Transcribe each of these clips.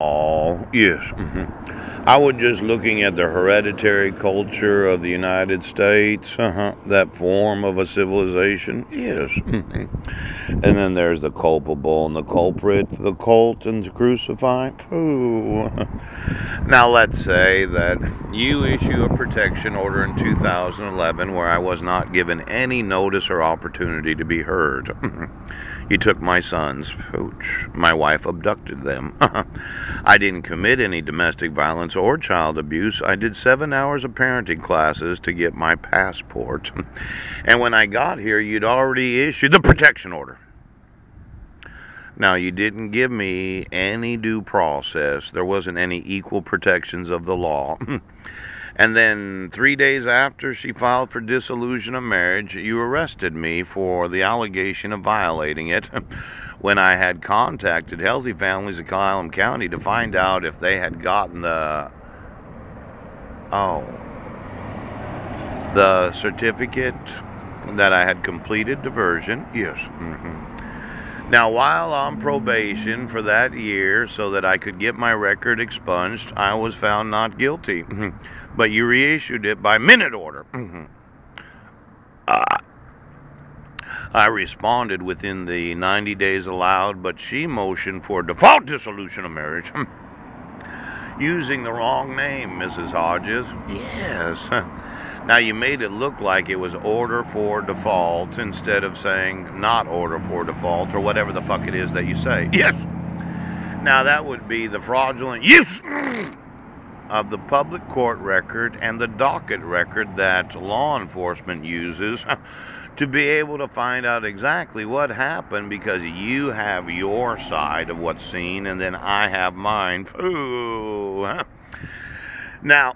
Oh, yes. I was just looking at the hereditary culture of the United States, that form of a civilization. Yes. And then there's the culpable and the culprit, the cult and the crucified. Ooh. Now, let's say that you issue a protection order in 2011 where I was not given any notice or opportunity to be heard. You took my sons. Ouch. My wife abducted them. I didn't commit any domestic violence or child abuse. I did 7 hours of parenting classes to get my passport. And when I got here, you'd already issued the protection order. Now, you didn't give me any due process. There wasn't any equal protections of the law. And then 3 days after she filed for dissolution of marriage, you arrested me for the allegation of violating it when I had contacted Healthy Families of Kylam County to find out if they had gotten oh, the certificate that I had completed diversion. Yes. Now, while on probation for that year so that I could get my record expunged, I was found not guilty. But you reissued it by minute order. uh, I responded within the 90 days allowed, but she motioned for default dissolution of marriage. Using the wrong name, Mrs. Hodges. Yes. Now, you made it look like it was order for default instead of saying not order for default or whatever the fuck it is that you say. Yes. Now, that would be the fraudulent use of the public court record and the docket record that law enforcement uses to be able to find out exactly what happened because you have your side of what's seen and then I have mine. Ooh. Now,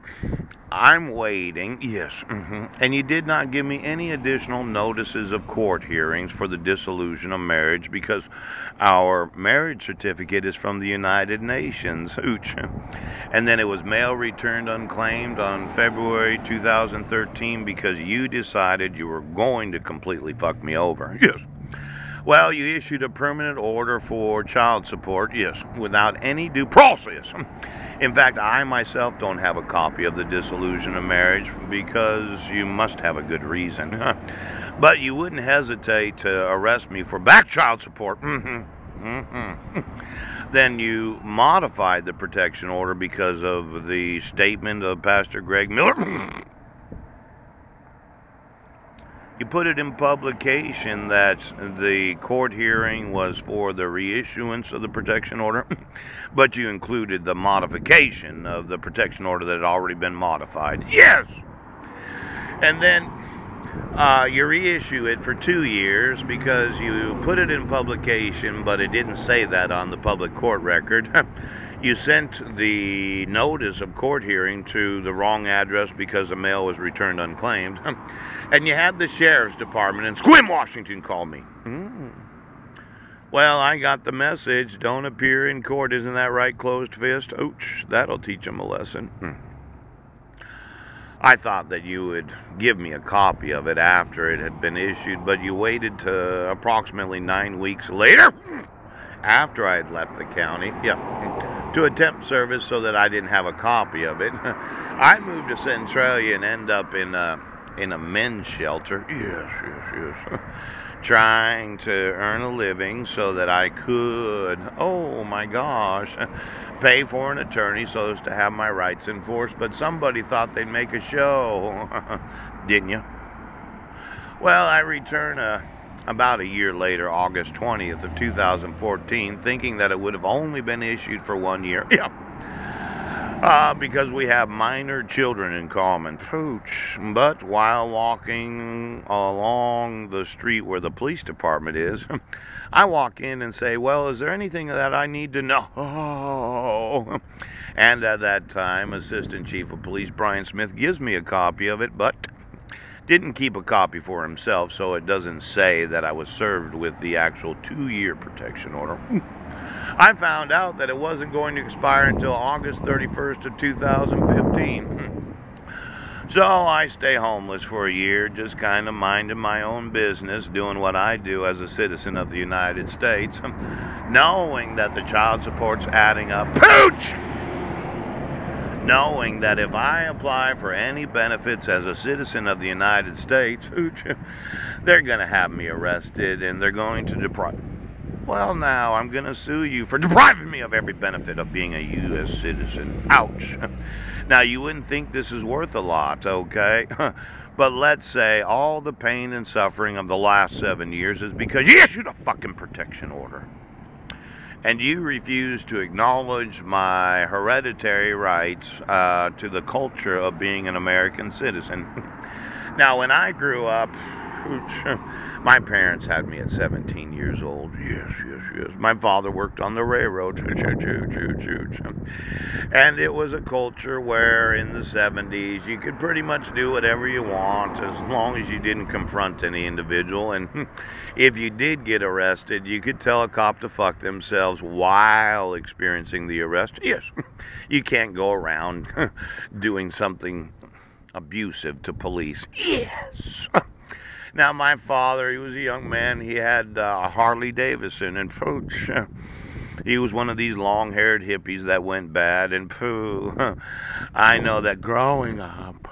I'm waiting, yes, and you did not give me any additional notices of court hearings for the dissolution of marriage because our marriage certificate is from the United Nations, hooch. And then it was mail returned unclaimed on February 2013 because you decided you were going to completely fuck me over. Yes. Well, you issued a permanent order for child support, yes, without any due process. In fact, I myself don't have a copy of the dissolution of marriage because you must have a good reason. But you wouldn't hesitate to arrest me for back child support. Then you modified the protection order because of the statement of Pastor Greg Miller. You put it in publication that the court hearing was for the reissuance of the protection order, but you included the modification of the protection order that had already been modified. Yes! And then you reissue it for 2 years because you put it in publication, but it didn't say that on the public court record. You sent the notice of court hearing to the wrong address because the mail was returned unclaimed. And you had the sheriff's department in Sequim, Washington call me. Well, I got the message. Don't appear in court. Isn't that right, closed fist? Ouch, that'll teach them a lesson. I thought that you would give me a copy of it after it had been issued, but you waited to approximately 9 weeks later, after I had left the county, to attempt service so that I didn't have a copy of it. I moved to Centralia and end up in a men's shelter. Yes. Trying to earn a living so that I could, oh my gosh, pay for an attorney so as to have my rights enforced. But somebody thought they'd make a show, didn't you? Well, I return about a year later, August 20th of 2014, thinking that it would have only been issued for 1 year. Because we have minor children in common. Pooch. But while walking along the street where the police department is, I walk in and say, well, is there anything that I need to know? Oh. And at that time, Assistant Chief of Police Brian Smith gives me a copy of it, but didn't keep a copy for himself, so it doesn't say that I was served with the actual 2-year protection order. I found out that it wasn't going to expire until August 31st of 2015. So I stay homeless for a year, just kind of minding my own business, doing what I do as a citizen of the United States, knowing that the child support's adding up. Pooch! Knowing that if I apply for any benefits as a citizen of the United States, they're going to have me arrested and they're going to deprive. Well, now I'm going to sue you for depriving me of every benefit of being a U.S. citizen. Ouch. Now, you wouldn't think this is worth a lot, okay? But let's say all the pain and suffering of the last 7 years is because you issued a fucking protection order. And you refuse to acknowledge my hereditary rights to the culture of being an American citizen. Now, when I grew up, my parents had me at 17 years old. Yes, yes, yes. My father worked on the railroad. And it was a culture where in the 70s you could pretty much do whatever you want as long as you didn't confront any individual. And if you did get arrested, you could tell a cop to fuck themselves while experiencing the arrest. Yes, you can't go around doing something abusive to police. Yes. Now, my father, he was a young man. He had a Harley Davidson, and pooch, he was one of these long-haired hippies that went bad, and pooh, I know that growing up.